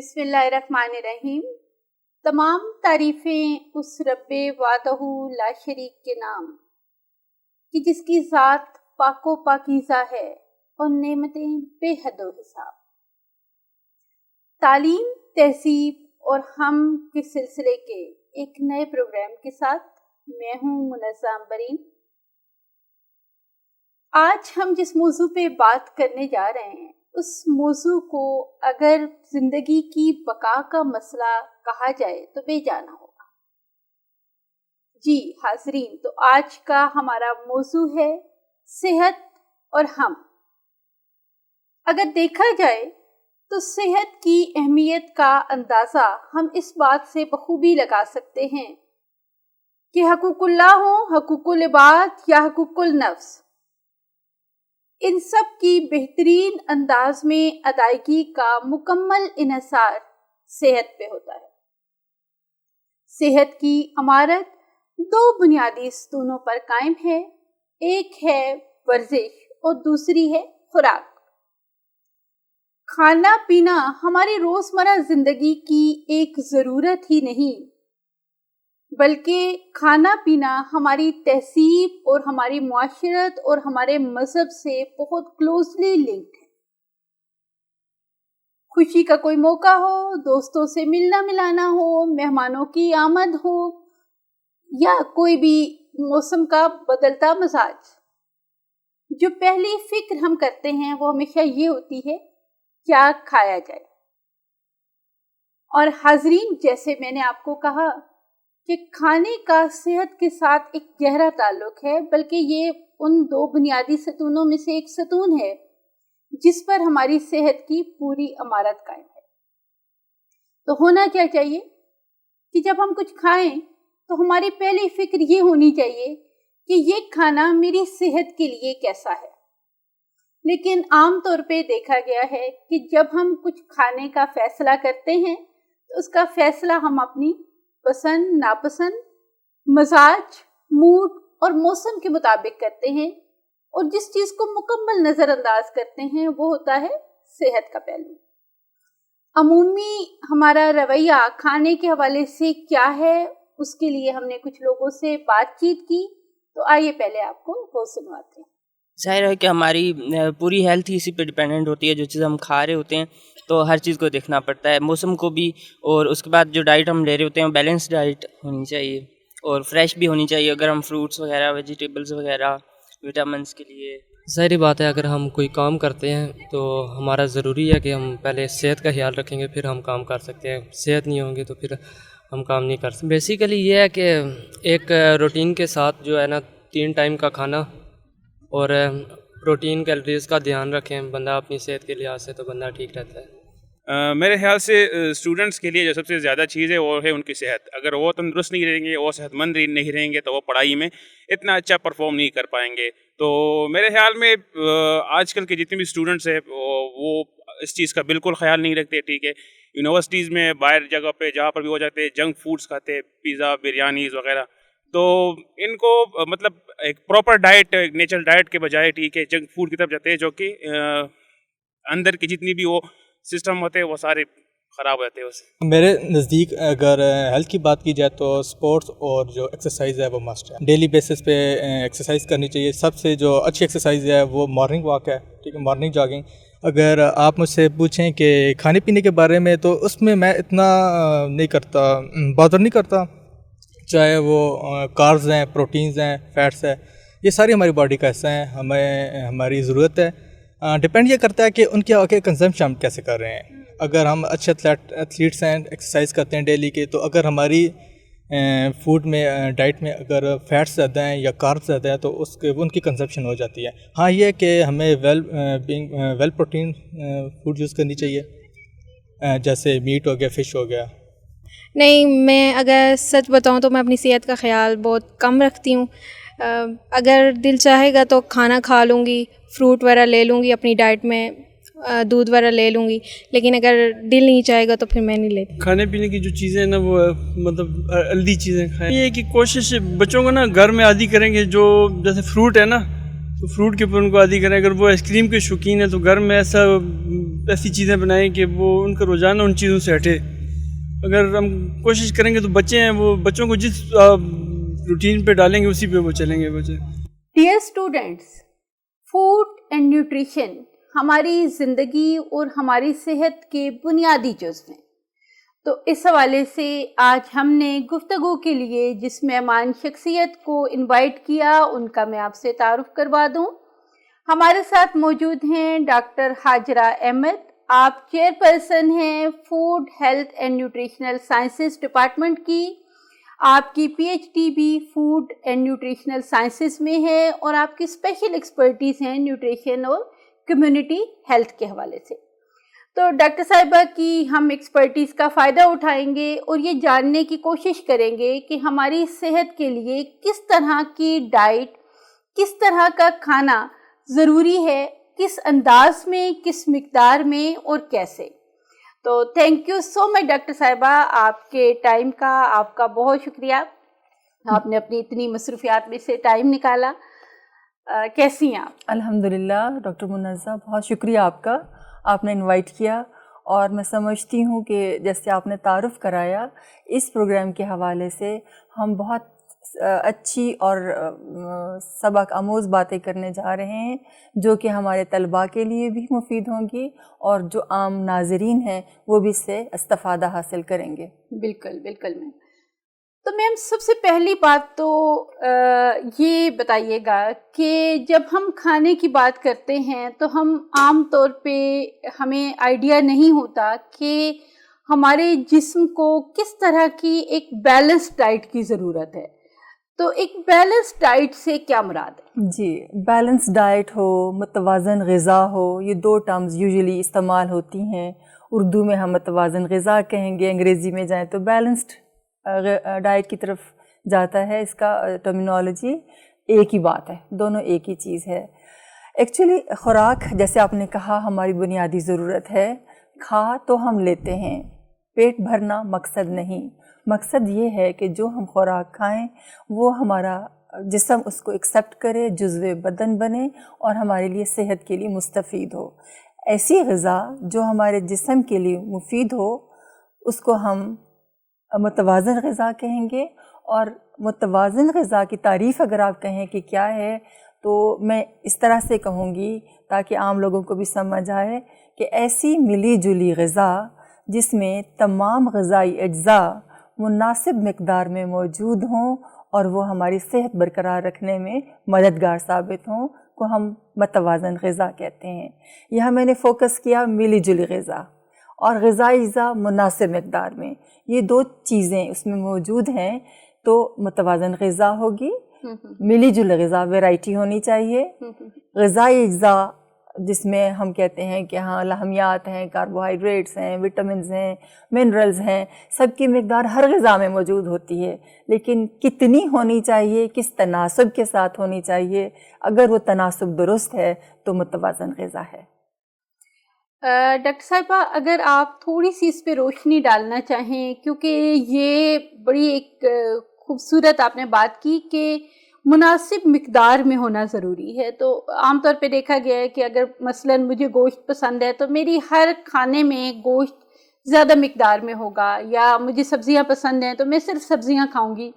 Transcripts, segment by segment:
بسم اللہ الرحمن الرحیم۔ تمام تعریفیں اس رب وحدہ لا شریک کے نام کہ جس کی ذات پاک و پاکیزہ ہے اور نعمتیں بے حد و حساب۔ تعلیم، تہذیب اور ہم کے سلسلے کے ایک نئے پروگرام کے ساتھ میں ہوں منزہ عنبرین۔ آج ہم جس موضوع پہ بات کرنے جا رہے ہیں اس موضوع کو اگر زندگی کی بقا کا مسئلہ کہا جائے تو بے جانا ہوگا۔ جی حاضرین، تو آج کا ہمارا موضوع ہے صحت اور ہم۔ اگر دیکھا جائے تو صحت کی اہمیت کا اندازہ ہم اس بات سے بخوبی لگا سکتے ہیں کہ حقوق اللہ ہوں، حقوق العباد یا حقوق النفس، ان سب کی بہترین انداز میں ادائیگی کا مکمل انحصار صحت پہ ہوتا ہے۔ صحت کی عمارت دو بنیادی ستونوں پر قائم ہے، ایک ہے ورزش اور دوسری ہے خوراک۔ کھانا پینا ہماری روزمرہ زندگی کی ایک ضرورت ہی نہیں بلکہ کھانا پینا ہماری تہذیب اور ہماری معاشرت اور ہمارے مذہب سے بہت کلوزلی لنکڈ ہے۔ خوشی کا کوئی موقع ہو، دوستوں سے ملنا ملانا ہو، مہمانوں کی آمد ہو یا کوئی بھی موسم کا بدلتا مزاج، جو پہلی فکر ہم کرتے ہیں وہ ہمیشہ یہ ہوتی ہے کیا کھایا جائے۔ اور حاضرین، جیسے میں نے آپ کو کہا کہ کھانے کا صحت کے ساتھ ایک گہرا تعلق ہے، بلکہ یہ ان دو بنیادی ستونوں میں سے ایک ستون ہے جس پر ہماری صحت کی پوری عمارت قائم ہے۔ تو ہونا کیا چاہیے کہ جب ہم کچھ کھائیں تو ہماری پہلی فکر یہ ہونی چاہیے کہ یہ کھانا میری صحت کے لیے کیسا ہے۔ لیکن عام طور پہ دیکھا گیا ہے کہ جب ہم کچھ کھانے کا فیصلہ کرتے ہیں تو اس کا فیصلہ ہم اپنی پسند، ناپسند، مزاج، موڈ اور موسم کے مطابق کرتے ہیں، اور جس چیز کو مکمل نظر انداز کرتے ہیں وہ ہوتا ہے صحت کا پہلو۔ عمومی ہمارا رویہ کھانے کے حوالے سے کیا ہے، اس کے لیے ہم نے کچھ لوگوں سے بات چیت کی، تو آئیے پہلے آپ کو وہ سنواتے ہیں۔ ظاہر ہے کہ ہماری پوری ہیلتھ ہی اسی پہ ڈپینڈنٹ ہوتی ہے، جو چیز ہم کھا رہے ہوتے ہیں تو ہر چیز کو دیکھنا پڑتا ہے، موسم کو بھی، اور اس کے بعد جو ڈائٹ ہم لے رہے ہوتے ہیں بیلنس ڈائٹ ہونی چاہیے اور فریش بھی ہونی چاہیے۔ اگر ہم فروٹس وغیرہ، ویجیٹیبلس وغیرہ وٹامنس کے لیے، ظاہری بات ہے اگر ہم کوئی کام کرتے ہیں تو ہمارا ضروری ہے کہ ہم پہلے صحت کا خیال رکھیں گے پھر ہم کام کر سکتے ہیں۔ صحت نہیں ہوں گی تو پھر ہم کام نہیں کر سکتے۔ بیسیکلی یہ ہے کہ ایک روٹین کے ساتھ جو ہے نا 3 ٹائم کا کھانا اور پروٹین کیلوریز کا دھیان رکھیں بندہ اپنی صحت کے لحاظ سے، تو بندہ ٹھیک رہتا ہے۔ میرے خیال سے اسٹوڈنٹس کے لیے جو سب سے زیادہ چیز ہے وہ ہے ان کی صحت۔ اگر وہ تندرست نہیں رہیں گے، وہ صحت مند نہیں رہیں گے تو وہ پڑھائی میں اتنا اچھا پرفارم نہیں کر پائیں گے۔ تو میرے خیال میں آج کل کے جتنے بھی اسٹوڈنٹس ہیں وہ اس چیز کا بالکل خیال نہیں رکھتے۔ ٹھیک ہے، یونیورسٹیز میں باہر جگہ پہ جہاں پر بھی ہو جاتے ہیں جنک فوڈس کھاتے، پیزا، بریانیز وغیرہ، تو ان کو مطلب ایک پراپر ڈائٹ، ایک نیچرل ڈائٹ کے بجائے ٹھیک ہے جنک فوڈ کی طرف جاتے ہیں، جو کہ اندر کی جتنی بھی وہ سسٹم ہوتے ہیں وہ سارے خراب ہوتے ہیں اس سے۔ میرے نزدیک اگر ہیلتھ کی بات کی جائے تو سپورٹس اور جو ایکسرسائز ہے وہ مسٹ ہے۔ ڈیلی بیسس پہ ایکسرسائز کرنی چاہیے۔ سب سے جو اچھی ایکسرسائز ہے وہ مارننگ واک ہے، ٹھیک ہے، مارننگ جاگنگ۔ اگر آپ مجھ سے پوچھیں کہ کھانے پینے کے بارے میں تو اس میں میں اتنا نہیں کرتا، بادر نہیں کرتا، چاہے وہ کاربز ہیں، پروٹینز ہیں، فیٹس ہیں، یہ ساری ہماری باڈی کا حصہ ہیں، ہماری ضرورت ہے۔ ڈپینڈ یہ کرتا ہے کہ ان کے آگے کنزمپشن ہم کیسے کر رہے ہیں۔ اگر ہم اچھے ایتھلیٹس ہیں، ایکسرسائز کرتے ہیں ڈیلی کے، تو اگر ہماری فوڈ میں، ڈائٹ میں اگر فیٹس زیادہ ہیں یا کاربس زیادہ ہیں تو ان کی کنزمپشن ہو جاتی ہے۔ ہاں یہ کہ ہمیں ویل پروٹین فوڈ یوز کرنی چاہیے، جیسے میٹ ہو گیا، فش ہو گیا۔ نہیں، میں اگر سچ بتاؤں تو میں اپنی صحت کا خیال بہت کم رکھتی ہوں۔ اگر دل چاہے گا تو کھانا کھا لوں گی، فروٹ وغیرہ لے لوں گی اپنی ڈائٹ میں، دودھ وغیرہ لے لوں گی، لیکن اگر دل نہیں چاہے گا تو پھر میں نہیں لیتی۔ کھانے پینے کی جو چیزیں ہیں نا وہ مطلب ہیلدی چیزیں کھائیں۔ یہ ہے کہ کوشش بچوں کو نا گھر میں عادی کریں گے، جو جیسے فروٹ ہے نا تو فروٹ کے اوپر ان کو عادی کریں۔ اگر وہ آئس کریم کے شوقین ہے تو گھر میں ایسا ایسی چیزیں بنائیں کہ وہ ان کا روزانہ ان چیزوں سے ہٹے. اگر ہم کوشش کریں گے تو بچے ہیں وہ بچوں کو جس روٹین پہ ڈالیں گے اسی پہ وہ چلیں گے بچے. Dear students, food and nutrition ہماری زندگی اور ہماری صحت کے بنیادی جزو ہیں. تو اس حوالے سے آج ہم نے گفتگو کے لیے جس مہمان شخصیت کو انوائٹ کیا ان کا میں آپ سے تعارف کروا دوں. ہمارے ساتھ موجود ہیں ڈاکٹر حاجرہ احمد. آپ چیئر پرسن ہیں food health and nutritional sciences department کی. آپ کی پی ایچ ڈی بھی فوڈ اینڈ نیوٹریشنل سائنسز میں ہے اور آپ کی اسپیشل ایکسپرٹیز ہیں نیوٹریشن اور کمیونٹی ہیلتھ کے حوالے سے. تو ڈاکٹر صاحبہ کی ہم ایکسپرٹیز کا فائدہ اٹھائیں گے اور یہ جاننے کی کوشش کریں گے کہ ہماری صحت کے لیے کس طرح کی ڈائٹ، کس طرح کا کھانا ضروری ہے، کس انداز میں، کس مقدار میں اور کیسے. تو thank you so much doctor صاحبہ، آپ کے ٹائم کا آپ کا بہت شکریہ. آپ نے اپنی اتنی مصروفیات میں سے ٹائم نکالا. کیسی ہیں آپ؟ الحمدللہ ڈاکٹر منزہ، بہت شکریہ آپ کا، آپ نے انوائٹ کیا. اور میں سمجھتی ہوں کہ جیسے آپ نے تعارف کرایا اس پروگرام کے حوالے سے ہم بہت اچھی اور سبق آموز باتیں کرنے جا رہے ہیں جو کہ ہمارے طلباء کے لیے بھی مفید ہوں گی اور جو عام ناظرین ہیں وہ بھی اس سے استفادہ حاصل کریں گے. بالکل بالکل میم. تو میم سب سے پہلی بات تو یہ بتائیے گا کہ جب ہم کھانے کی بات کرتے ہیں تو ہم عام طور پہ ہمیں آئیڈیا نہیں ہوتا کہ ہمارے جسم کو کس طرح کی ایک بیلنس ڈائٹ کی ضرورت ہے. تو ایک بیلنس ڈائٹ سے کیا مراد ہے؟ جی، بیلنس ڈائٹ ہو، متوازن غذا ہو، یہ دو ٹرمز یوزلی استعمال ہوتی ہیں. اردو میں ہم متوازن غذا کہیں گے، انگریزی میں جائیں تو بیلنسڈ ڈائٹ کی طرف جاتا ہے. اس کا ٹرمینالوجی ایک ہی بات ہے، دونوں ایک ہی چیز ہے. ایکچولی خوراک جیسے آپ نے کہا ہماری بنیادی ضرورت ہے. کھا تو ہم لیتے ہیں، پیٹ بھرنا مقصد نہیں. مقصد یہ ہے کہ جو ہم خوراک کھائیں وہ ہمارا جسم اس کو ایکسیپٹ کرے، جزو بدن بنے اور ہمارے لیے صحت کے لیے مستفید ہو. ایسی غذا جو ہمارے جسم کے لیے مفید ہو اس کو ہم متوازن غذا کہیں گے. اور متوازن غذا کی تعریف اگر آپ کہیں کہ کیا ہے تو میں اس طرح سے کہوں گی تاکہ عام لوگوں کو بھی سمجھ آئے کہ ایسی ملی جلی غذا جس میں تمام غذائی اجزاء مناسب مقدار میں موجود ہوں اور وہ ہماری صحت برقرار رکھنے میں مددگار ثابت ہوں کو ہم متوازن غذا کہتے ہیں. یہاں میں نے فوکس کیا ملی جلی غذا اور غذائی اجزاء مناسب مقدار میں. یہ دو چیزیں اس میں موجود ہیں تو متوازن غذا ہوگی. ملی جلی غذا ویرائٹی ہونی چاہیے. غذائی اجزاء جس میں ہم کہتے ہیں کہ ہاں لحمیات ہیں، کاربوہائیڈریٹس ہیں، وٹامنز ہیں، منرلز ہیں، سب کی مقدار ہر غذا میں موجود ہوتی ہے. لیکن کتنی ہونی چاہیے، کس تناسب کے ساتھ ہونی چاہیے، اگر وہ تناسب درست ہے تو متوازن غذا ہے. ڈاکٹر صاحبہ اگر آپ تھوڑی سی اس پہ روشنی ڈالنا چاہیں، کیونکہ یہ بڑی ایک خوبصورت آپ نے بات کی کہ مناسب مقدار میں ہونا ضروری ہے. تو عام طور پہ دیکھا گیا ہے کہ اگر مثلاً مجھے گوشت پسند ہے تو میری ہر کھانے میں گوشت زیادہ مقدار میں ہوگا، یا مجھے سبزیاں پسند ہیں تو میں صرف سبزیاں کھاؤں گی.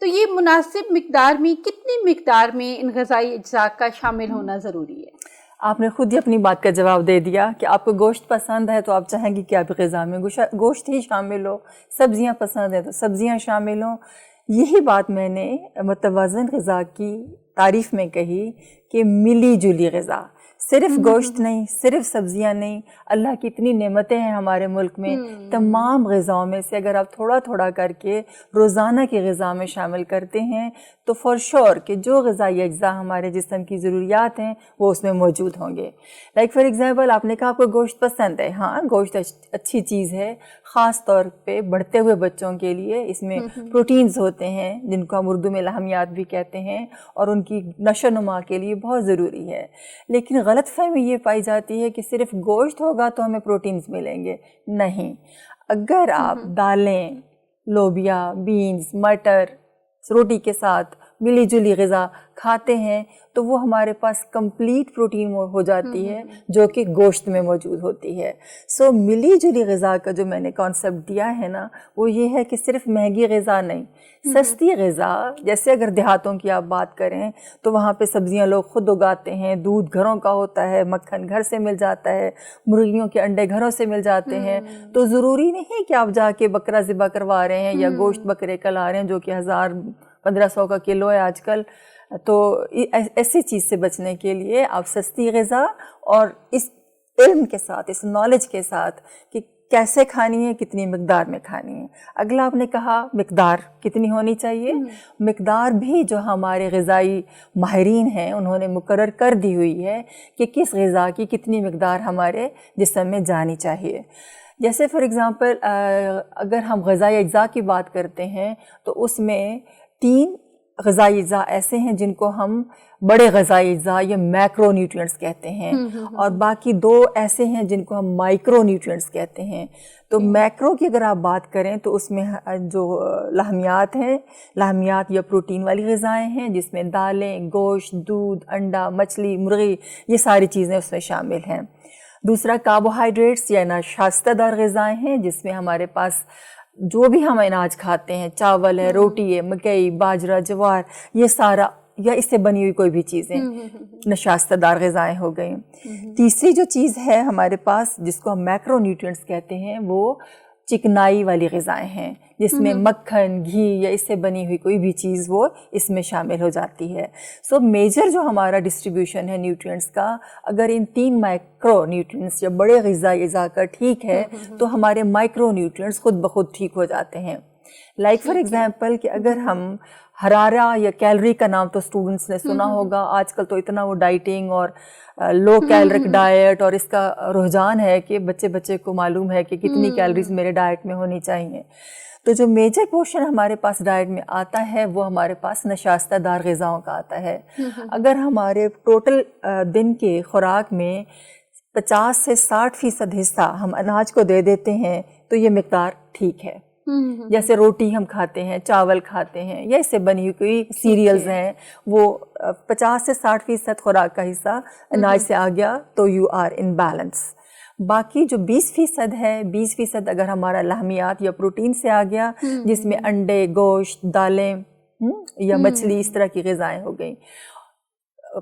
تو یہ مناسب مقدار میں کتنی مقدار میں ان غذائی اجزاء کا شامل ہونا ضروری ہے؟ آپ نے خود ہی اپنی بات کا جواب دے دیا کہ آپ کو گوشت پسند ہے تو آپ چاہیں گے کہ آپ غذا میں گوشت ہی شامل ہو. سبزیاں پسند ہیں تو سبزیاں شامل ہوں. یہی بات میں نے متوازن غذا کی تعریف میں کہی کہ ملی جلی غذا، صرف گوشت نہیں، صرف سبزیاں نہیں. اللہ کی اتنی نعمتیں ہیں ہمارے ملک میں، تمام غذاؤں میں سے اگر آپ تھوڑا تھوڑا کر کے روزانہ کی غذا میں شامل کرتے ہیں تو فور شور کہ جو غذائی اجزاء ہمارے جسم کی ضروریات ہیں وہ اس میں موجود ہوں گے. لائک فار ایگزامپل آپ نے کہا آپ کو گوشت پسند ہے. ہاں گوشت اچھی چیز ہے، خاص طور پہ بڑھتے ہوئے بچوں کے لیے. اس میں پروٹینز ہوتے ہیں جن کو ہم اردو میں لحمیات بھی کہتے ہیں اور ان کی نشو و نما کے لیے بہت ضروری ہے. لیکن غلط فہمی یہ پائی جاتی ہے کہ صرف گوشت ہوگا تو ہمیں پروٹینز ملیں گے. نہیں، اگر آپ دالیں، لوبیا، بینز، مٹر روٹی کے ساتھ ملی جلی غذا کھاتے ہیں تو وہ ہمارے پاس کمپلیٹ پروٹین ہو جاتی ہے جو کہ گوشت میں موجود ہوتی ہے. سو ملی جلی غذا کا جو میں نے کانسیپٹ دیا ہے نا وہ یہ ہے کہ صرف مہنگی غذا نہیں, سستی غذا. جیسے اگر دیہاتوں کی آپ بات کریں تو وہاں پہ سبزیاں لوگ خود اگاتے ہیں, دودھ گھروں کا ہوتا ہے, مکھن گھر سے مل جاتا ہے, مرغیوں کے انڈے گھروں سے مل جاتے ہیں. تو ضروری نہیں کہ آپ جا کے بکرا ذبح کروا رہے ہیں یا گوشت بکرے کا لا رہے ہیں جو کہ 1000-1500 کا کلو ہے آج کل. تو ایسی چیز سے بچنے کے لیے آپ سستی غذا اور اس علم کے ساتھ, اس نالج کے ساتھ کہ کیسے کھانی ہے, کتنی مقدار میں کھانی ہے. اگلا آپ نے کہا مقدار کتنی ہونی چاہیے. مقدار بھی جو ہمارے غذائی ماہرین ہیں انہوں نے مقرر کر دی ہوئی ہے کہ کس غذا کی کتنی مقدار ہمارے جسم میں جانی چاہیے. جیسے فار ایگزامپل اگر ہم غذائی اجزاء کی بات کرتے ہیں تو اس میں 3 غذائی اجزاء ایسے ہیں جن کو ہم بڑے غذائی اجزاء یا میکرو نیوٹرینٹس کہتے ہیں, اور باقی 2 ایسے ہیں جن کو ہم مائکرو نیوٹرینٹس کہتے ہیں. تو میکرو کی اگر آپ بات کریں تو اس میں جو لحمیات ہیں, لحمیات یا پروٹین والی غذائیں ہیں جس میں دالیں, گوشت, دودھ, انڈا, مچھلی, مرغی, یہ ساری چیزیں اس میں شامل ہیں. دوسرا کاربوہائیڈریٹس یا ناشتہ دار غذائیں ہیں جس میں ہمارے پاس جو بھی ہم اناج کھاتے ہیں, چاول ہے, روٹی ہے, مکئی, باجرہ, جوار, یہ سارا یا اس سے بنی ہوئی کوئی بھی چیزیں نشاستہ دار غذائیں ہو گئیں. تیسری جو چیز ہے ہمارے پاس جس کو ہم میکرو نیوٹرینٹس کہتے ہیں وہ چکنائی والی غذائیں ہیں جس میں مکھن, گھی یا اس سے بنی ہوئی کوئی بھی چیز وہ اس میں شامل ہو جاتی ہے. سو میجر جو ہمارا ڈسٹریبیوشن ہے نیوٹرینٹس کا, اگر ان 3 مائکرو نیوٹرینٹس یا بڑے غذائی اجزاء کا ٹھیک ہے تو ہمارے مائکرو نیوٹرینٹس خود بخود ٹھیک ہو جاتے ہیں. لائک فار ایگزامپل کہ اگر ہم حرارہ یا کیلری کا نام تو اسٹوڈنٹس نے سنا ہوگا, آج کل تو اتنا وہ ڈائٹنگ اور لو کیلرک ڈائٹ اور اس کا رجحان ہے کہ بچے کو معلوم ہے کہ کتنی کیلریز میرے ڈائٹ میں ہونی چاہیے. تو جو میجر پورشن ہمارے پاس ڈائٹ میں آتا ہے وہ ہمارے پاس نشاستہ دار غذاؤں کا آتا ہے. اگر ہمارے ٹوٹل دن کے خوراک میں 50 سے 60% حصہ ہم اناج کو دے دیتے ہیں تو یہ مقدار ٹھیک ہے. جیسے روٹی ہم کھاتے ہیں, چاول کھاتے ہیں یا اس سے بنی ہوئی کوئی سیریلز ہیں, وہ 50 سے 60% خوراک کا حصہ اناج سے آ گیا تو یو آر ان بیلنس. باقی جو 20% ہے, 20% اگر ہمارا لحمیات یا پروٹین سے آ گیا جس میں انڈے, گوشت, دالیں یا مچھلی, اس طرح کی غذائیں ہو گئیں,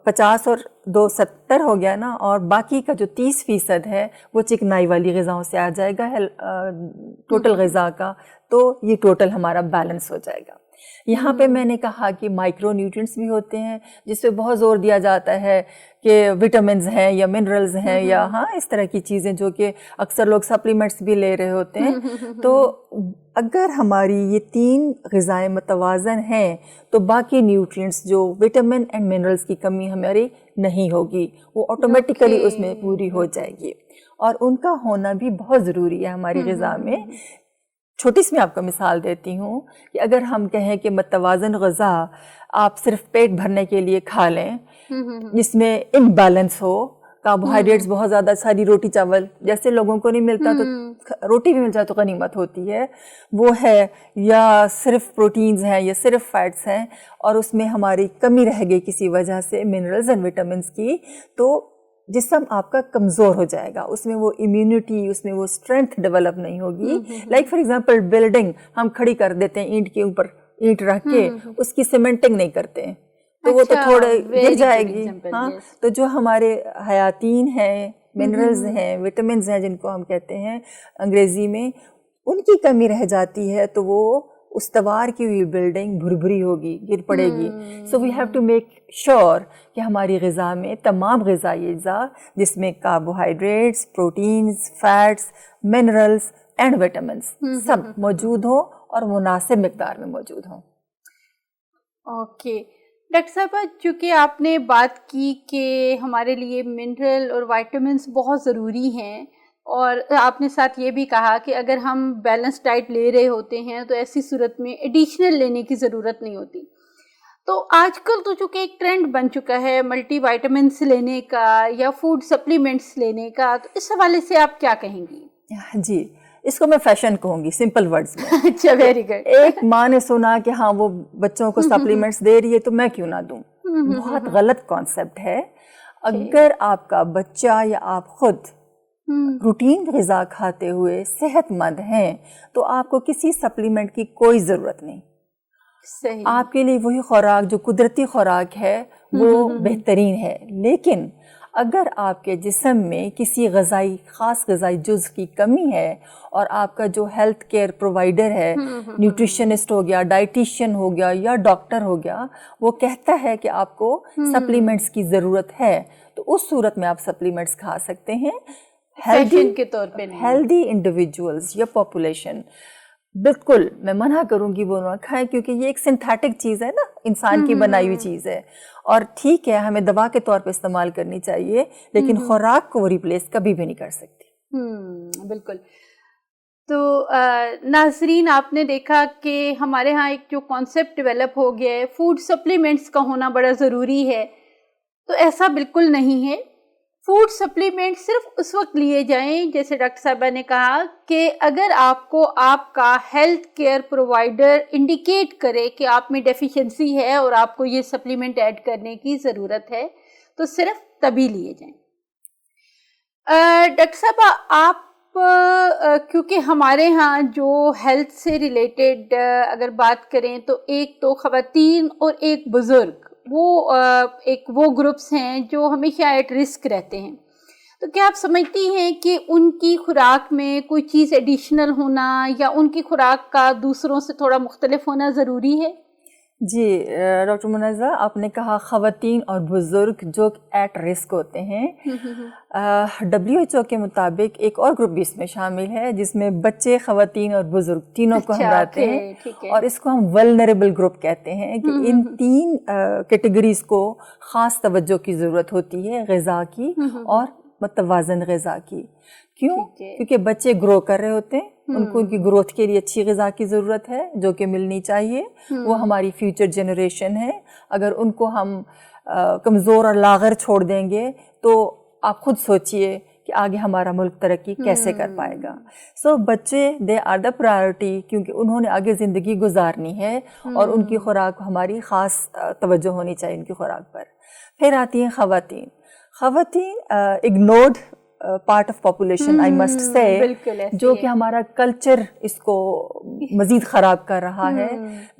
50 اور 2 70 ہو گیا نا, اور باقی کا جو 30% ہے وہ چکنائی والی غذاؤں سے آ جائے گا ٹوٹل غذا کا, تو یہ ٹوٹل ہمارا بیلنس ہو جائے گا. یہاں پہ میں نے کہا کہ مائکرو نیوٹرینٹس بھی ہوتے ہیں جس پہ بہت زور دیا جاتا ہے کہ وٹامنز ہیں یا منرلز ہیں یا اس طرح کی چیزیں جو کہ اکثر لوگ سپلیمنٹس بھی لے رہے ہوتے ہیں. تو اگر ہماری یہ 3 غذائیں متوازن ہیں تو باقی نیوٹرینٹس جو وٹامن اینڈ منرلز کی کمی ہماری نہیں ہوگی, وہ آٹومیٹیکلی اس میں پوری ہو جائے گی, اور ان کا ہونا بھی بہت ضروری ہے ہماری غذا میں. چھوٹی سی میں آپ کو مثال دیتی ہوں کہ اگر ہم کہیں کہ متوازن غذا آپ صرف پیٹ بھرنے کے لیے کھا لیں جس میں امبیلنس ہو, کاربوہائیڈریٹس بہت زیادہ, ساری روٹی چاول جیسے لوگوں کو نہیں ملتا تو روٹی بھی مل جائے تو غنیمت ہوتی ہے, وہ ہے, یا صرف پروٹینز ہیں یا صرف فیٹس ہیں اور اس میں ہماری کمی رہ گئی کسی وجہ سے منرلز اینڈ وٹامنس کی, تو جسم آپ کا کمزور ہو جائے گا, اس میں وہ امیونٹی, اس میں وہ اسٹرینتھ ڈیولپ نہیں ہوگی. لائک فار ایگزامپل بلڈنگ ہم کھڑی کر دیتے ہیں اینٹ کے اوپر اینٹ رکھ کے, اس کی سیمنٹنگ نہیں کرتے ہیں تو وہ تو تھوڑے گر جائے گی. تو جو ہمارے حیاتین ہیں, منرلز ہیں, وٹامنز ہیں جن کو ہم کہتے ہیں انگریزی میں, ان کی کمی رہ جاتی ہے تو وہ استوار کی ہوئی بلڈنگ بھربھری ہوگی, گر پڑے گی. So we have to make sure کہ ہماری غذا میں تمام غذائی اجزاء جس میں carbohydrates, proteins, fats, minerals and vitamins سب موجود ہوں اور مناسب مقدار میں موجود ہوں. اوکے ڈاکٹر صاحبہ, چونکہ آپ نے بات کی کہ ہمارے لیے منرل اور وائٹامنس بہت ضروری ہیں, اور آپ نے ساتھ یہ بھی کہا کہ اگر ہم بیلنس ڈائٹ لے رہے ہوتے ہیں تو ایسی صورت میں ایڈیشنل لینے کی ضرورت نہیں ہوتی. تو آج کل تو چونکہ ایک ٹرینڈ بن چکا ہے ملٹی وائٹامنس لینے کا یا فوڈ سپلیمنٹس لینے کا, تو اس حوالے سے آپ کیا کہیں گی؟ جی, اس کو میں فیشن کہوں گی سمپل ورڈز میں. اچھا ویری گڈ. ایک ماں نے سنا کہ ہاں وہ بچوں کو سپلیمنٹس دے رہی ہے تو میں کیوں نہ دوں. بہت غلط کانسیپٹ ہے. اگر آپ کا بچہ یا آپ خود روٹین غذا کھاتے ہوئے صحت مند ہیں تو آپ کو کسی سپلیمنٹ کی کوئی ضرورت نہیں. صحیح. آپ کے لیے وہی خوراک جو قدرتی خوراک ہے وہ بہترین ہے. لیکن اگر آپ کے جسم میں کسی خاص غذائی جز کی کمی ہے اور آپ کا جو ہیلتھ کیئر پرووائڈر ہے, نیوٹریشنسٹ ہو گیا, ڈائٹیشین ہو گیا یا ڈاکٹر ہو گیا, وہ کہتا ہے کہ آپ کو سپلیمنٹس کی ضرورت ہے تو اس صورت میں آپ سپلیمنٹس کھا سکتے ہیں. فیشن کے طور پہ نہیں. ہیلدی انڈیویجولز یا پاپولیشن بالکل میں منع کروں گی وہ نہ کھائیں, کیونکہ یہ ایک سنتھیٹک چیز ہے نا, انسان کی بنائی ہوئی چیز ہے. اور ٹھیک ہے ہمیں دوا کے طور پہ استعمال کرنی چاہیے لیکن خوراک کو وہ ریپلیس کبھی بھی نہیں کر سکتی. بالکل. تو ناظرین آپ نے دیکھا کہ ہمارے ہاں ایک جو کانسیپٹ ڈیولپ ہو گیا ہے فوڈ سپلیمنٹس کا ہونا بڑا ضروری ہے, تو ایسا بالکل نہیں ہے. فوڈ سپلیمنٹ صرف اس وقت لیے جائیں جیسے ڈاکٹر صاحبہ نے کہا کہ اگر آپ کو آپ کا ہیلتھ کیئر پرووائڈر انڈیکیٹ کرے کہ آپ میں ڈیفیشنسی ہے اور آپ کو یہ سپلیمنٹ ایڈ کرنے کی ضرورت ہے تو صرف تبھی لیے جائیں. ڈاکٹر صاحبہ آپ کیونکہ ہمارے ہاں جو ہیلتھ سے ریلیٹڈ اگر بات کریں تو ایک تو خواتین اور ایک بزرگ وہ گروپس ہیں جو ہمیشہ ایٹ رسک رہتے ہیں, تو کیا آپ سمجھتی ہیں کہ ان کی خوراک میں کوئی چیز ایڈیشنل ہونا یا ان کی خوراک کا دوسروں سے تھوڑا مختلف ہونا ضروری ہے؟ جی ڈاکٹر منزہ, آپ نے کہا خواتین اور بزرگ جو ایٹ رسک ہوتے ہیں. WHO کے مطابق ایک اور گروپ بھی اس میں شامل ہے جس میں بچے, خواتین اور بزرگ تینوں کو ہم لاتے ہیں, اور اس کو ہم ولنریبل گروپ کہتے ہیں کہ ان تین کیٹیگریز کو خاص توجہ کی ضرورت ہوتی ہے غذا کی اور متوازن غذا کی. کیوں؟ کیونکہ بچے گرو کر رہے ہوتے ہیں, ان کو ان کی گروتھ کے لیے اچھی غذا کی ضرورت ہے جو کہ ملنی چاہیے. وہ ہماری فیوچر جنریشن ہے. اگر ان کو ہم کمزور اور لاغر چھوڑ دیں گے تو آپ خود سوچئے کہ آگے ہمارا ملک ترقی کیسے کر پائے گا. سو بچے دے آر دا پرائرٹی, کیونکہ انہوں نے آگے زندگی گزارنی ہے اور ان کی خوراک ہماری خاص توجہ ہونی چاہیے ان کی خوراک پر. پھر آتی ہیں خواتین. Ignored part of population I must سے, جو کہ ہمارا کلچر اس کو مزید خراب کر رہا ہے.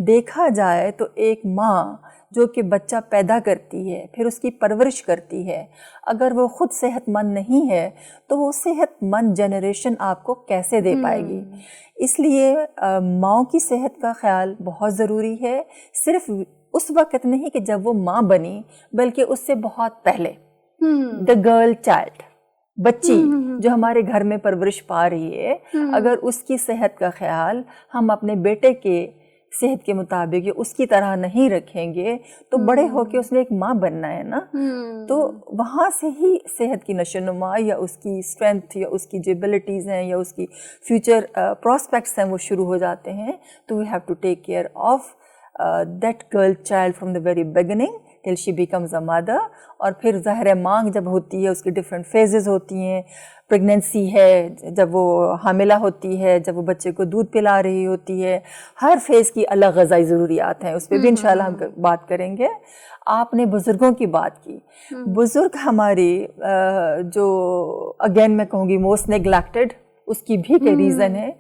دیکھا جائے تو ایک ماں جو کہ بچہ پیدا کرتی ہے پھر اس کی پرورش کرتی ہے, اگر وہ خود صحت مند نہیں ہے تو وہ صحت مند جنریشن آپ کو کیسے دے پائے گی. اس لیے ماؤں کی صحت کا خیال بہت ضروری ہے, صرف اس وقت نہیں کہ جب وہ ماں بنی بلکہ اس سے بہت پہلے. دا گرل چائلڈ, بچی جو ہمارے گھر میں پرورش پا رہی ہے, اگر اس کی صحت کا خیال ہم اپنے بیٹے کے صحت کے مطابق یا اس کی طرح نہیں رکھیں گے تو بڑے ہو کے اس نے ایک ماں بننا ہے نا, تو وہاں سے ہی صحت کی نشو و نما یا اس کی اسٹرینتھ یا اس کی جو ایبلٹیز ہیں یا اس کی فیوچر پراسپیکٹس ہیں وہ شروع ہو جاتے ہیں. تو we have to take care of that girl child from the very beginning till she becomes a mother. اور پھر ظاہر مانگ جب ہوتی ہے اس کی ڈفرینٹ فیزز ہوتی ہیں, پریگننسی ہے, جب وہ حاملہ ہوتی ہے, جب وہ بچے کو دودھ پلا رہی ہوتی ہے, ہر فیز کی الگ غذائی ضروریات ہیں, اس پہ بھی انشاءاللہ ہم بات کریں گے. آپ نے بزرگوں کی بات کی. بزرگ ہماری جو اگین میں کہوں گی موسٹ نیگلیکٹڈ, اس کی بھی کوئی ریزن ہے.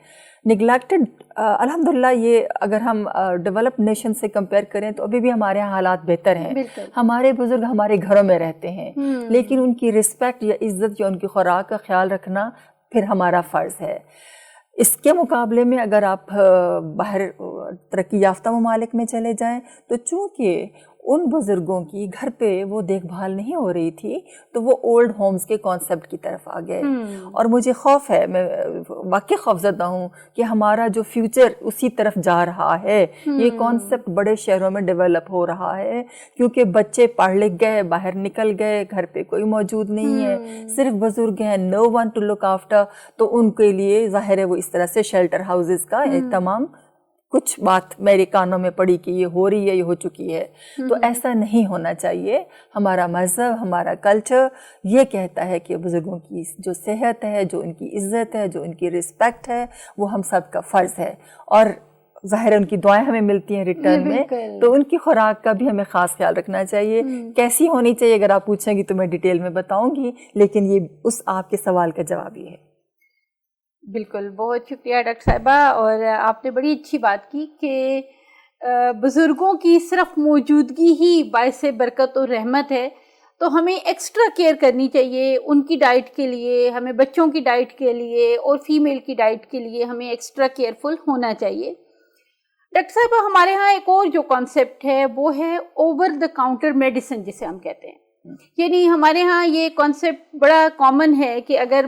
نگلیکٹڈ الحمدللہ, یہ اگر ہم ڈیولپڈ نیشن سے کمپیئر کریں تو ابھی بھی ہمارے یہاں حالات بہتر ہیں. ہمارے بزرگ ہمارے گھروں میں رہتے ہیں لیکن ان کی رسپیکٹ یا عزت یا ان کی خوراک کا خیال رکھنا پھر ہمارا فرض ہے. اس کے مقابلے میں اگر آپ باہر ترقی یافتہ ممالک میں چلے جائیں تو چونکہ ان بزرگوں کی گھر پہ وہ دیکھ بھال نہیں ہو رہی تھی تو وہ اولڈ ہومز کے کانسیپٹ کی طرف آ گئے. اور مجھے خوف ہے, میں واقعی خوف زدہ ہوں کہ ہمارا جو فیوچر اسی طرف جا رہا ہے. یہ کانسیپٹ بڑے شہروں میں ڈیولپ ہو رہا ہے کیونکہ بچے پڑھ لکھ گئے, باہر نکل گئے, گھر پہ کوئی موجود نہیں ہے, صرف بزرگ ہیں, نو ون ٹو لک آفٹر. تو ان کے لیے ظاہر ہے وہ اس طرح سے شیلٹر ہاؤسز کا اہتمام کچھ بات میرے کانوں میں پڑی کہ یہ ہو رہی ہے، یہ ہو چکی ہے. تو ایسا نہیں ہونا چاہیے. ہمارا مذہب، ہمارا کلچر یہ کہتا ہے کہ بزرگوں کی جو صحت ہے، جو ان کی عزت ہے، جو ان کی رسپیکٹ ہے، وہ ہم سب کا فرض ہے. اور ظاہر ان کی دعائیں ہمیں ملتی ہیں ریٹرن میں، تو ان کی خوراک کا بھی ہمیں خاص خیال رکھنا چاہیے. کیسی ہونی چاہیے اگر آپ پوچھیں گی تو میں ڈیٹیل میں بتاؤں گی، لیکن یہ اس آپ کے سوال کا جواب ہی ہے. بالکل، بہت شکریہ ڈاکٹر صاحبہ. اور آپ نے بڑی اچھی بات کی کہ بزرگوں کی صرف موجودگی ہی باعث برکت اور رحمت ہے، تو ہمیں ایکسٹرا کیئر کرنی چاہیے ان کی ڈائٹ کے لیے، ہمیں بچوں کی ڈائٹ کے لیے اور فیمیل کی ڈائٹ کے لیے ہمیں ایکسٹرا کیئرفل ہونا چاہیے. ڈاکٹر صاحبہ ہمارے ہاں ایک اور جو کانسیپٹ ہے وہ ہے اوور دا کاؤنٹر میڈیسن جسے ہم کہتے ہیں. یعنی ہمارے ہاں یہ کانسیپٹ بڑا کامن ہے کہ اگر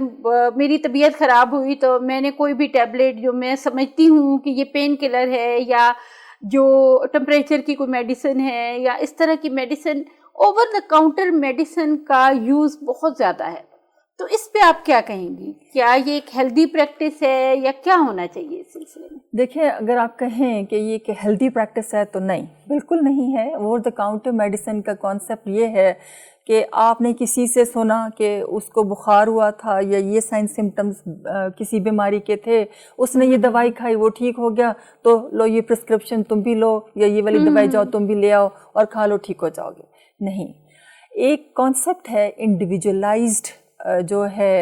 میری طبیعت خراب ہوئی تو میں نے کوئی بھی ٹیبلٹ جو میں سمجھتی ہوں کہ یہ پین کلر ہے یا جو ٹمپریچر کی کوئی میڈیسن ہے یا اس طرح کی medicine, over the counter medicine کا یوز بہت زیادہ ہے. تو اس پہ آپ کیا کہیں گی؟ کیا یہ ایک ہیلدی پریکٹس ہے یا کیا ہونا چاہیے اس سلسلے میں؟ دیکھیں، اگر آپ کہیں کہ یہ کہ ہیلدی پریکٹس ہے تو نہیں، بالکل نہیں ہے. اوور دا کاؤنٹر میڈیسن کا کانسیپٹ یہ ہے کہ آپ نے کسی سے سنا کہ اس کو بخار ہوا تھا یا یہ سائن سمٹمز کسی بیماری کے تھے، اس نے یہ دوائی کھائی وہ ٹھیک ہو گیا، تو لو یہ پرسکرپشن تم بھی لو یا یہ والی دوائی جاؤ تم بھی لے آؤ اور کھا لو ٹھیک ہو جاؤ گے. نہیں، ایک کانسیپٹ ہے انڈیویجولائزڈ جو ہے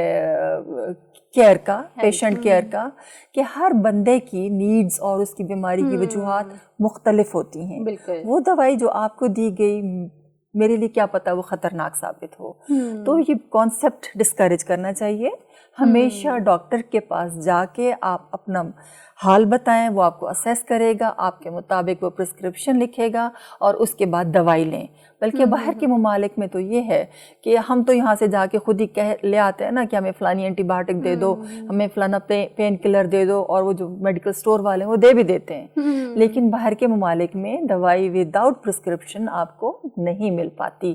کیئر کا، پیشنٹ کیئر کا، کہ ہر بندے کی نیڈز اور اس کی بیماری کی وجوہات مختلف ہوتی ہیں. وہ دوائی جو آپ کو دی گئی میرے لیے کیا پتہ وہ خطرناک ثابت ہو. تو یہ کانسیپٹ ڈسکریج کرنا چاہیے. ہمیشہ ڈاکٹر کے پاس جا کے آپ اپنا حال بتائیں، وہ آپ کو اسیس کرے گا، آپ کے مطابق وہ پرسکرپشن لکھے گا اور اس کے بعد دوائی لیں. بلکہ باہر کے ممالک میں تو یہ ہے کہ ہم تو یہاں سے جا کے خود ہی لے آتے ہیں نا کہ ہمیں فلانی اینٹی بایوٹک دے دو، ہمیں فلانا پین کلر دے دو، اور وہ جو میڈیکل سٹور والے ہیں وہ دے بھی دیتے ہیں. لیکن باہر کے ممالک میں دوائی وداؤٹ پرسکرپشن آپ کو نہیں مل پاتی.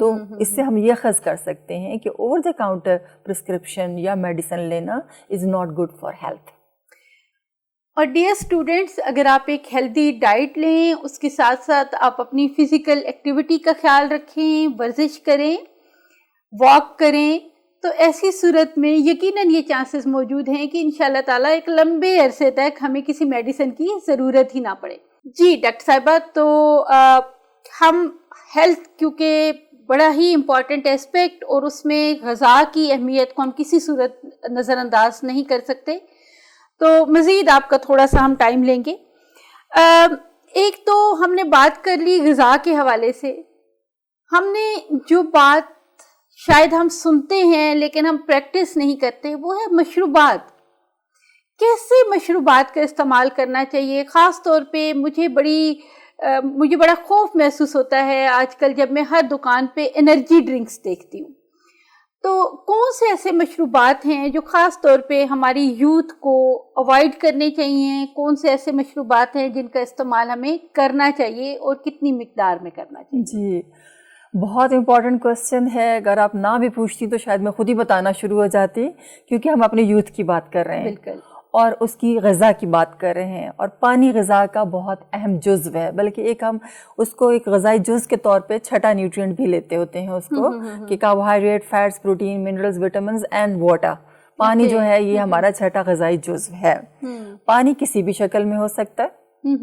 تو اس سے ہم یہ اخذ کر سکتے ہیں کہ اوور دا کاؤنٹر پرسکرپشن یا میڈیسن لینا is not good for health. اور ڈیئر اسٹوڈنٹس، اگر آپ ایک ہیلدی ڈائٹ لیں، اس کے ساتھ ساتھ آپ اپنی فزیکل ایکٹیویٹی کا خیال رکھیں، ورزش کریں، واک کریں، تو ایسی صورت میں یقیناً یہ چانسز موجود ہیں کہ انشاءاللہ تعالیٰ ایک لمبے عرصے تک ہمیں کسی میڈیسن کی ضرورت ہی نہ پڑے. جی ڈاکٹر صاحبہ، تو ہم ہیلتھ کیونکہ بڑا ہی امپورٹنٹ ایسپیکٹ اور اس میں غذا کی اہمیت کو ہم کسی صورت نظر انداز نہیں کر سکتے، تو مزید آپ کا تھوڑا سا ہم ٹائم لیں گے. ایک تو ہم نے بات کر لی غذا کے حوالے سے. ہم نے جو بات شاید ہم سنتے ہیں لیکن ہم پریکٹس نہیں کرتے وہ ہے مشروبات. کیسے مشروبات کا استعمال کرنا چاہیے؟ خاص طور پہ مجھے بڑا خوف محسوس ہوتا ہے آج کل جب میں ہر دکان پہ انرجی ڈرنکس دیکھتی ہوں. تو کون سے ایسے مشروبات ہیں جو خاص طور پہ ہماری یوتھ کو اوائڈ کرنے چاہیے؟ کون سے ایسے مشروبات ہیں جن کا استعمال ہمیں کرنا چاہیے اور کتنی مقدار میں کرنا چاہیے؟ جی، بہت امپورٹنٹ کوسچن ہے. اگر آپ نہ بھی پوچھتی تو شاید میں خود ہی بتانا شروع ہو جاتی، کیونکہ ہم اپنے یوتھ کی بات کر رہے ہیں. بالکل. اور اس کی غذا کی بات کر رہے ہیں، اور پانی غذا کا بہت اہم جزو ہے. بلکہ ایک ہم اس کو ایک غذائی جز کے طور پہ چھٹا نیوٹرینٹ بھی لیتے ہوتے ہیں اس کو، کہ carbohydrate, fats, protein, minerals, vitamins and water. پانی جو ہے یہ ہمارا چھٹا غذائی جزو ہے. پانی کسی بھی شکل میں ہو سکتا ہے.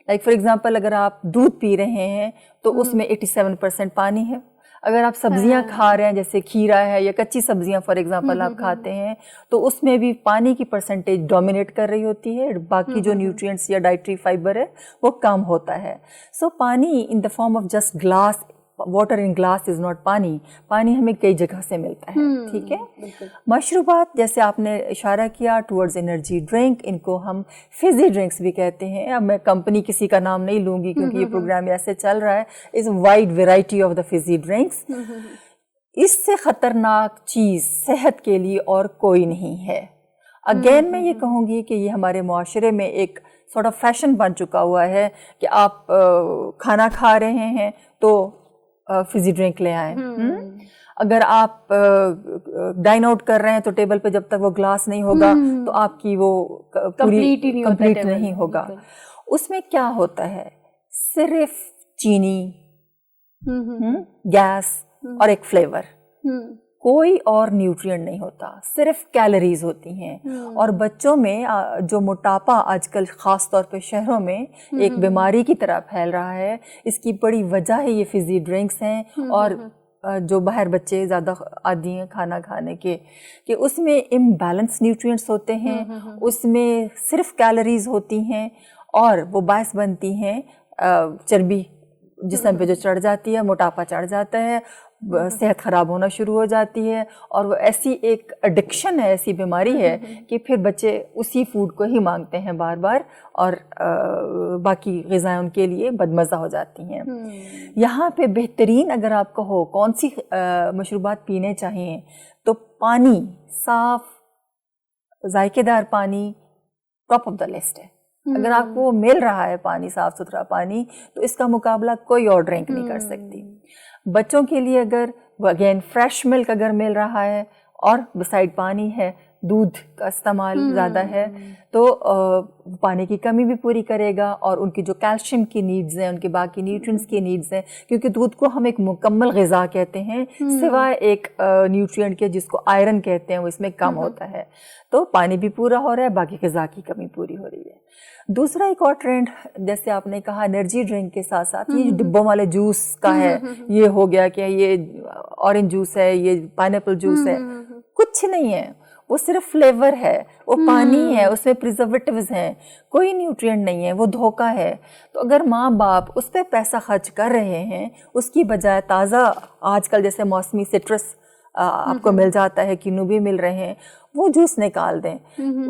لائک فار ایگزامپل اگر آپ دودھ پی رہے ہیں تو اس میں 87% پانی ہے. اگر آپ سبزیاں کھا رہے ہیں جیسے کھیرا ہے یا کچی سبزیاں فار ایگزامپل آپ کھاتے ہیں تو اس میں بھی پانی کی پرسنٹیج ڈومینیٹ کر رہی ہوتی ہے، باقی جو نیوٹرینٹس یا ڈائٹری فائبر ہے وہ کم ہوتا ہے. سو پانی in the form of just glass, water in glass is not پانی. پانی ہمیں کئی جگہ سے ملتا ہے. ٹھیک ہے. مشروبات جیسے آپ نے اشارہ کیا ٹورڈز انرجی ڈرنک، ان کو ہم فزی ڈرنکس بھی کہتے ہیں. اب میں کمپنی کسی کا نام نہیں لوں گی کیونکہ یہ پروگرام ایسے چل رہا ہے. Is wide variety of the fizzy drinks. اس سے خطرناک چیز صحت کے لیے اور کوئی نہیں ہے. اگین میں یہ کہوں گی کہ یہ ہمارے معاشرے میں ایک سارٹ آف فیشن بن چکا ہوا ہے کہ آپ کھانا کھا رہے ہیں تو فزی ڈرنک لے آئیں. اگر آپ ڈائن آؤٹ کر رہے ہیں تو ٹیبل پہ جب تک وہ گلاس نہیں ہوگا تو آپ کی وہ پوری کمپلیٹ نہیں ہوگا. اس میں کیا ہوتا ہے؟ صرف چینی، گیس اور ایک فلیور، کوئی اور نیوٹرینٹ نہیں ہوتا، صرف کیلوریز ہوتی ہیں. اور بچوں میں جو موٹاپا آج کل خاص طور پہ شہروں میں ایک بیماری کی طرح پھیل رہا ہے، اس کی بڑی وجہ ہے یہ فزی ڈرنکس ہیں اور جو باہر بچے زیادہ عادی ہیں کھانا کھانے کے، کہ اس میں امبیلنس نیوٹرینٹس ہوتے ہیں، اس میں صرف کیلوریز ہوتی ہیں اور وہ باعث بنتی ہیں چربی جسم پہ جو چڑھ جاتی ہے، موٹاپا چڑھ جاتا ہے، صحت خراب ہونا شروع ہو جاتی ہے، اور وہ ایسی ایک ایڈکشن ہے، ایسی بیماری ہے کہ پھر بچے اسی فوڈ کو ہی مانگتے ہیں بار بار، اور باقی غذائیں ان کے لیے بدمزہ ہو جاتی ہیں. یہاں پہ بہترین اگر آپ کہو کون سی مشروبات پینے چاہیے تو پانی، صاف ذائقے دار پانی ٹاپ آف دا لسٹ ہے. اگر آپ کو مل رہا ہے پانی، صاف ستھرا پانی، تو اس کا مقابلہ کوئی اور ڈرنک نہیں کر سکتی. بچوں کے لیے اگر اگین فریش ملک اگر مل رہا ہے اور بسائڈ پانی ہے، دودھ کا استعمال زیادہ ہے، تو پانی کی کمی بھی پوری کرے گا، اور ان کی جو کیلشیم کی نیڈز ہیں، ان کے باقی نیوٹرینٹس کی نیڈز ہیں، کیونکہ دودھ کو ہم ایک مکمل غذا کہتے ہیں سوائے ایک نیوٹرینٹ کے جس کو آئرن کہتے ہیں، وہ اس میں کم ہوتا ہے. تو پانی بھی پورا ہو رہا ہے، باقی غذا کی کمی پوری ہو رہی ہے. دوسرا ایک اور ٹرینڈ جیسے آپ نے کہا انرجی ڈرنک کے ساتھ ساتھ یہ ڈبوں والے جوس کا ہے، یہ ہو گیا کہ یہ اورنج جوس ہے، یہ پائن ایپل جوس ہے. کچھ نہیں ہے، وہ صرف فلیور ہے، وہ پانی ہے، اس میں پریزرویٹیوز ہیں، کوئی نیوٹرینٹ نہیں ہے، وہ دھوکہ ہے. تو اگر ماں باپ اس پہ پیسہ خرچ کر رہے ہیں، اس کی بجائے تازہ آج کل جیسے موسمی سٹرس آپ کو مل جاتا ہے، کینو بھی مل رہے ہیں، وہ جوس نکال دیں،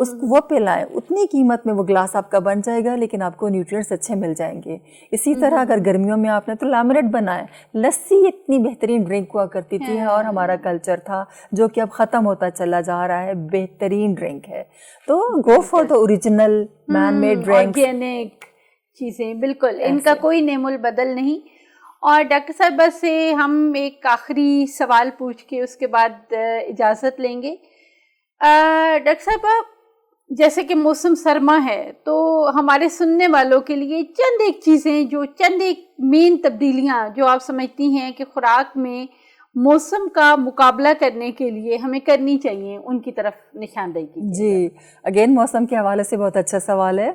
اس کو وہ پلائیں، اتنی قیمت میں وہ گلاس آپ کا بن جائے گا، لیکن آپ کو نیوٹرینٹس اچھے مل جائیں گے. اسی طرح اگر گرمیوں میں آپ نے تو لیمنیڈ بنائیں. لسی اتنی بہترین ڈرنک ہوا کرتی تھی اور ہمارا کلچر تھا جو کہ اب ختم ہوتا چلا جا رہا ہے. بہترین ڈرنک ہے. تو go for the original man made drink, organic چیزیں، بالکل ان کا کوئی نعم البدل نہیں. اور ڈاکٹر صاحبہ سے ہم ایک آخری سوال پوچھ کے اس کے بعد اجازت لیں گے. ڈاکٹر صاحبہ، جیسے کہ موسم سرما ہے تو ہمارے سننے والوں کے لیے چند ایک چیزیں، جو چند ایک مین تبدیلیاں جو آپ سمجھتی ہیں کہ خوراک میں موسم کا مقابلہ کرنے کے لیے ہمیں کرنی چاہیے، ان کی طرف نشاندہی کیجیے. جی، اگین موسم کے حوالے سے بہت اچھا سوال ہے.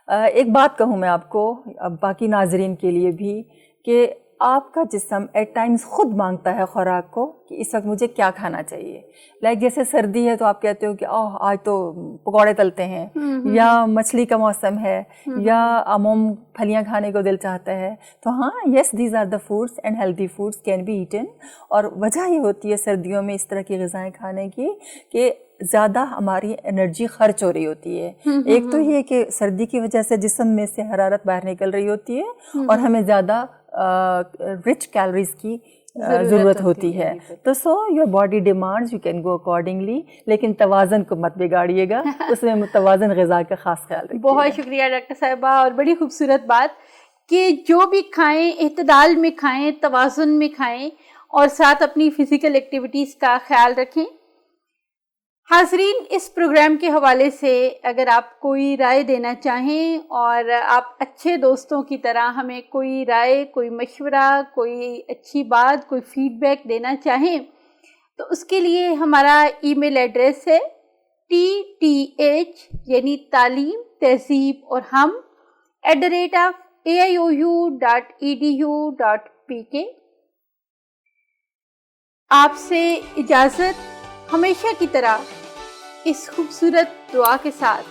ایک بات کہوں میں آپ کو، اب باقی ناظرین کے لیے بھی، کہ آپ کا جسم ایٹ ٹائمز خود مانگتا ہے خوراک کو کہ اس وقت مجھے کیا کھانا چاہیے. لائک جیسے سردی ہے تو آپ کہتے ہو کہ آج تو پکوڑے تلتے ہیں، یا مچھلی کا موسم ہے، یا عموم پھلیاں کھانے کو دل چاہتا ہے. تو ہاں، yes these are the foods and healthy foods can be eaten. اور وجہ یہ ہوتی ہے سردیوں میں اس طرح کی غذائیں کھانے کی کہ زیادہ ہماری انرجی خرچ ہو رہی ہوتی ہے. ایک تو یہ کہ سردی کی وجہ سے جسم میں سے حرارت باہر نکل رہی ہوتی ہے اور ہمیں زیادہ رچ کیلوریز کی ضرورت ہوتی ہے. تو so your body demands, you can go accordingly, لیکن توازن کو مت بگاڑیے گا، اس میں متوازن غذا کا خاص خیال رکھیے. بہت شکریہ ڈاکٹر صاحبہ، اور بڑی خوبصورت بات کہ جو بھی کھائیں اعتدال میں کھائیں، توازن میں کھائیں، اور ساتھ اپنی فزیکل ایکٹیویٹیز کا خیال رکھیں. حاضرین، اس پروگرام کے حوالے سے اگر آپ کوئی رائے دینا چاہیں اور آپ اچھے دوستوں کی طرح ہمیں کوئی رائے، کوئی مشورہ، کوئی اچھی بات، کوئی فیڈ بیک دینا چاہیں تو اس کے لیے ہمارا ای میل ایڈریس ہے TTH یعنی تعلیم، تہذیب اور ہم @aiou.edu.pk. آپ سے اجازت ہمیشہ کی طرح اس خوبصورت دعا کے ساتھ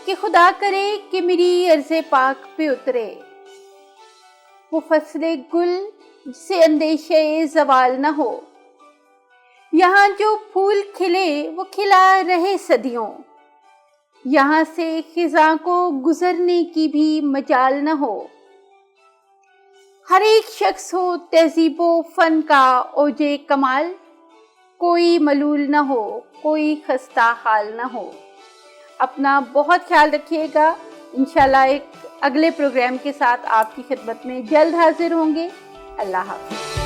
کہ خدا کرے کہ میری عرض پاک پہ اترے وہ فصل گل جسے اندیشہ زوال نہ ہو. یہاں جو پھول کھلے وہ کھلا رہے صدیوں، یہاں سے خزاں کو گزرنے کی بھی مجال نہ ہو. ہر ایک شخص ہو تہذیب و فن کا اوجے کمال، کوئی ملول نہ ہو، کوئی خستہ حال نہ ہو. اپنا بہت خیال رکھیے گا. انشاءاللہ ایک اگلے پروگرام کے ساتھ آپ کی خدمت میں جلد حاضر ہوں گے. اللہ حافظ.